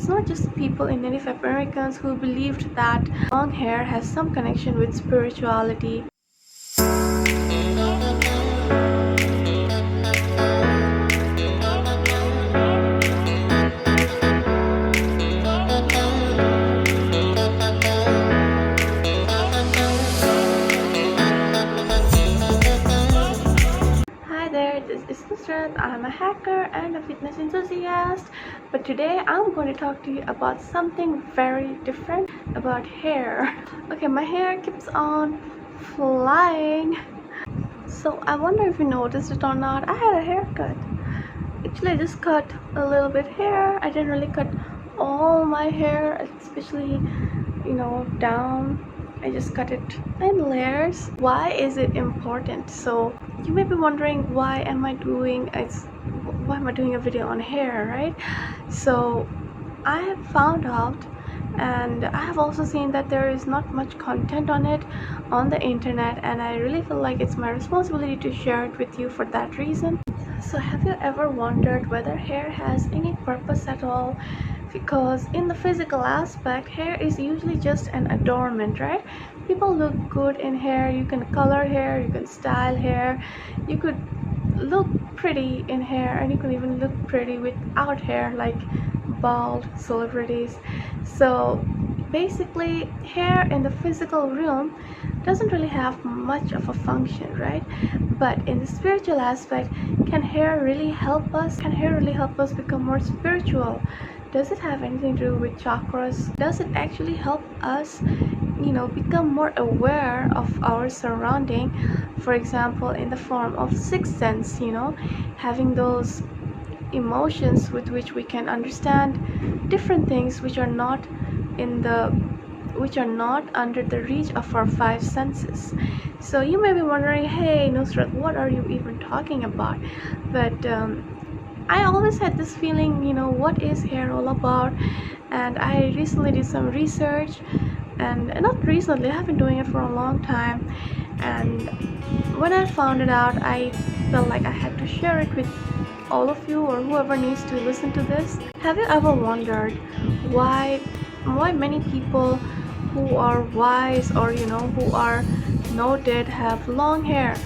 it's not just people in Native Americans who believed that long hair has some connection with spirituality. Hi there, this is Nusrat. I'm a hacker and a fitness enthusiast, but today I'm going to talk to you about something very different about hair. Okay, my hair keeps on flying. So I wonder if you noticed it or not. I had a haircut. Actually, I just cut a little bit hair. I didn't really cut all my hair, especially, down. I just cut it in layers. Why is it important? So you may be wondering, why am I doing a video on hair, right? So I have found out, and I have also seen that there is not much content on it on the internet, and I really feel like it's my responsibility to share it with you for that reason. So have you ever wondered whether hair has any purpose at all? Because in the physical aspect, hair is usually just an adornment, right? People look good in hair. You can color hair, you can style hair, you could look pretty in hair, and you can even look pretty without hair, like bald celebrities. So basically, hair in the physical realm doesn't really have much of a function, right? But in the spiritual aspect, can hair really help us? Can hair really help us become more spiritual? Does it have anything to do with chakras? Does it actually help us, become more aware of our surrounding? For example, in the form of sixth sense, having those emotions with which we can understand different things which are not under the reach of our five senses. So you may be wondering, hey Nusrat, what are you even talking about? But I always had this feeling, what is hair all about? And I recently did some research, and not recently, I've been doing it for a long time, and when I found it out, I felt like I had to share it with all of you, or whoever needs to listen to this. Have you ever wondered why many people who are wise, or who are noted, have long hair?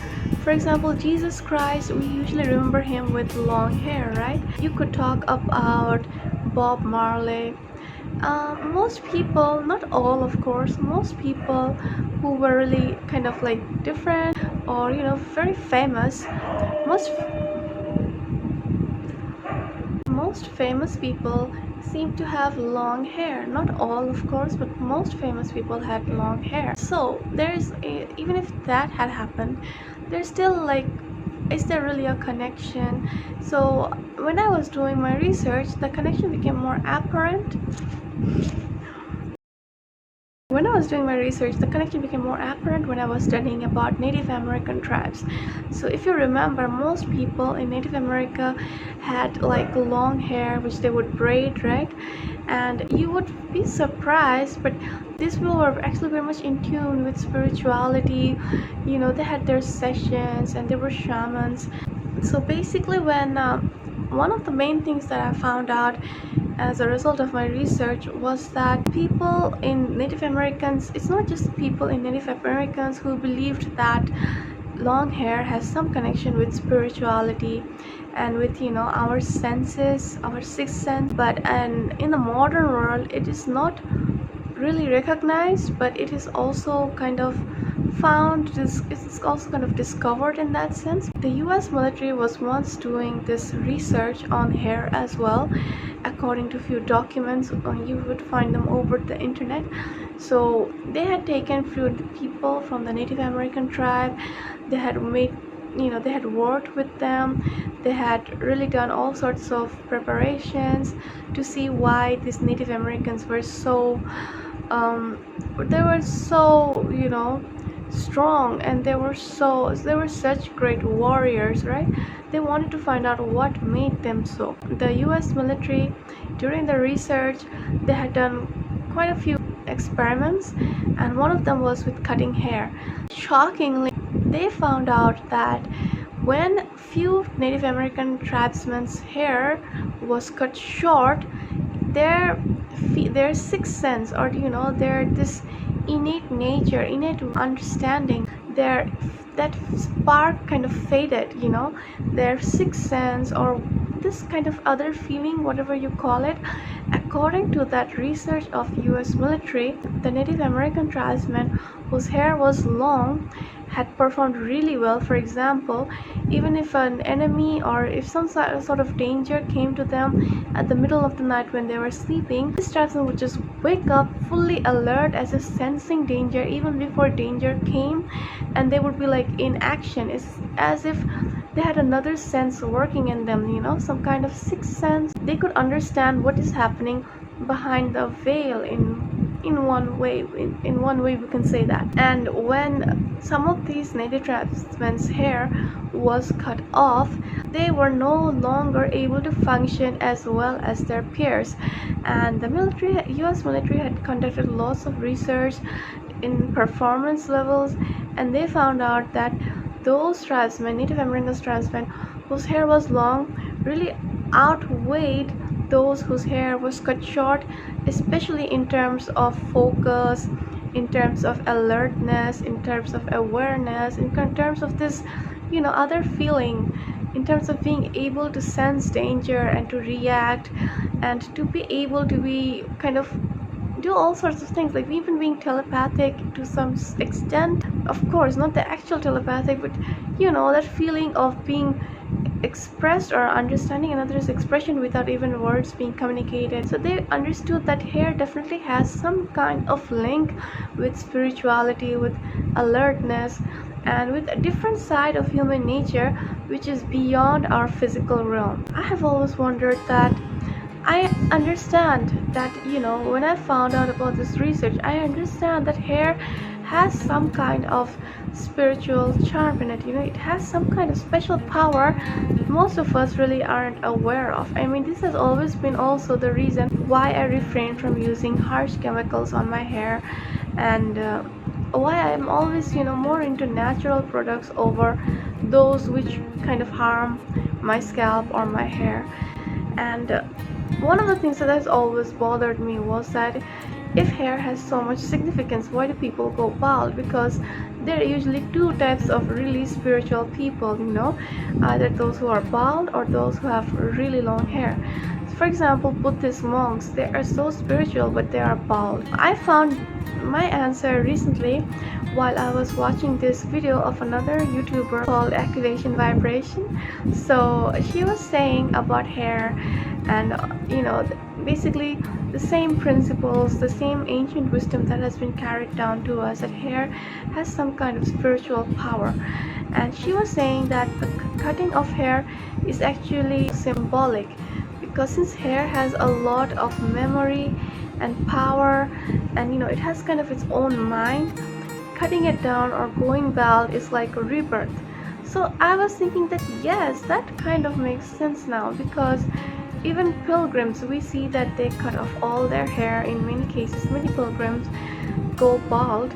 For example, Jesus Christ, we usually remember him with long hair, right? You could talk about Bob Marley. Most people, not all of course, most people who were really kind of like different, or very famous, most famous people seem to have long hair. Not all of course, but most famous people had long hair. So even if that had happened, there's still like, is there really a connection? So when I was doing my research, the connection became more apparent. When I was doing my research, the connection became more apparent when I was studying about Native American tribes. So if you remember, most people in Native America had like long hair which they would braid, right? And you would be surprised, but these people were actually very much in tune with spirituality. They had their sessions, and they were shamans. So basically, when one of the main things that I found out as a result of my research was that people in Native Americans, it's not just people in Native Americans who believed that long hair has some connection with spirituality and with our senses, our sixth sense. But in the modern world, it is not really recognized, but it is also kind of it's also kind of discovered in that sense. The US military was once doing this research on hair as well, according to few documents. You would find them over the internet. So they had taken few people from the Native American tribe. They had made, they had worked with them. They had really done all sorts of preparations to see why these Native Americans were so strong, and they were such great warriors, right? They wanted to find out what made them so. The US military, during the research, they had done quite a few experiments, and one of them was with cutting hair. Shockingly, they found out that when few Native American tribesmen's hair was cut short, their sixth sense, or their this innate nature, innate understanding, their that spark kind of faded. Their sixth sense, or this kind of other feeling, whatever you call it. According to that research of US military, the Native American tribesmen whose hair was long had performed really well. For example, even if an enemy or if some sort of danger came to them at the middle of the night when they were sleeping, these tribesmen would just wake up fully alert, as if sensing danger even before danger came, and they would be like in action. It's as if they had another sense working in them, some kind of sixth sense. They could understand what is happening behind the veil in one way. In one way we can say that. And when some of these native tribesmen's hair was cut off, they were no longer able to function as well as their peers. And the US military had conducted lots of research in performance levels, and they found out that those tribesmen, Native American tribesmen whose hair was long, really outweighed those whose hair was cut short, especially in terms of focus, in terms of alertness, in terms of awareness, in terms of this other feeling, in terms of being able to sense danger and to react, and to be able to be kind of do all sorts of things, like even being telepathic to some extent. Of course, not the actual telepathic, but that feeling of being expressed or understanding another's expression without even words being communicated. So they understood that hair definitely has some kind of link with spirituality, with alertness, and with a different side of human nature which is beyond our physical realm. I have always wondered that. I understand that, when I found out about this research, I understand that hair has some kind of spiritual charm in it. It has some kind of special power most of us really aren't aware of. I mean, this has always been also the reason why I refrain from using harsh chemicals on my hair, and why I'm always, more into natural products over those which kind of harm my scalp or my hair. And one of the things that has always bothered me was that if hair has so much significance, why do people go bald? Because there are usually two types of really spiritual people, either those who are bald or those who have really long hair. For example, Buddhist monks, they are so spiritual but they are bald. I found my answer recently while I was watching this video of another YouTuber called Activation Vibration. So she was saying about hair, and basically the same principles, the same ancient wisdom that has been carried down to us, that hair has some kind of spiritual power. And she was saying that the cutting of hair is actually symbolic, because since hair has a lot of memory and power, and it has kind of its own mind, cutting it down or going bald is like a rebirth. So I was thinking that yes, that kind of makes sense now, because even pilgrims, we see that they cut off all their hair. In many cases, many pilgrims go bald,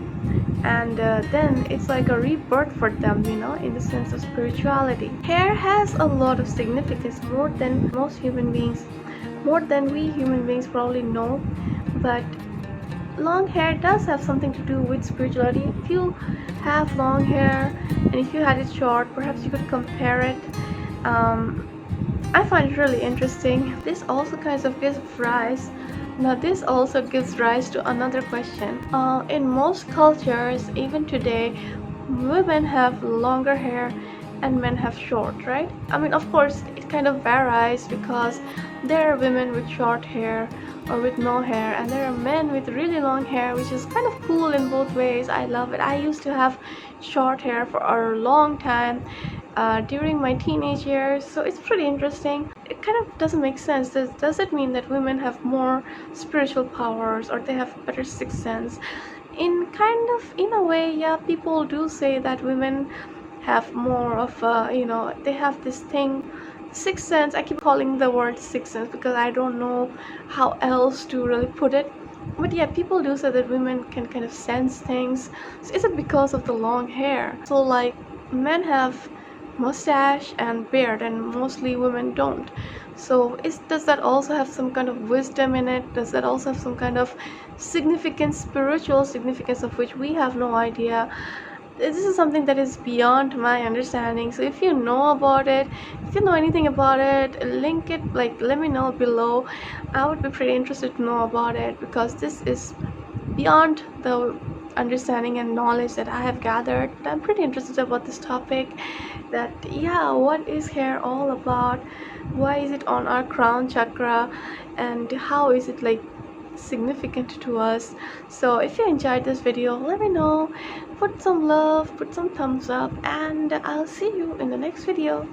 and then it's like a rebirth for them, in the sense of spirituality. Hair has a lot of significance, more than most human beings, more than we human beings probably know. But long hair does have something to do with spirituality. If you have long hair and if you had it short, perhaps you could compare it. I find it really interesting. This also kind of gives rise to another question. In most cultures, even today, women have longer hair and men have short, right? I mean, of course, it kind of varies, because there are women with short hair or with no hair, and there are men with really long hair, which is kind of cool in both ways. I love it. I used to have short hair for a long time during my teenage years, so it's pretty interesting. It kind of doesn't make sense. Does it mean that women have more spiritual powers, or they have better sixth sense? In a way, yeah, people do say that women have more of they have this thing, sixth sense. I keep calling the word sixth sense because I don't know how else to really put it. But yeah, people do say that women can kind of sense things. So is it because of the long hair? So like men have mustache and beard, and mostly women don't. So does that also have some kind of wisdom in it? Does that also have some kind of significance, spiritual significance, of which we have no idea? This is something that is beyond my understanding. So if you know about it, if you know anything about it, link it, like let me know below. I would be pretty interested to know about it, because this is beyond the understanding and knowledge that I have gathered. But I'm pretty interested about this topic, that yeah, what is hair all about? Why is it on our crown chakra, and how is it like significant to us? So if you enjoyed this video, let me know, put some love, put some thumbs up, and I'll see you in the next video.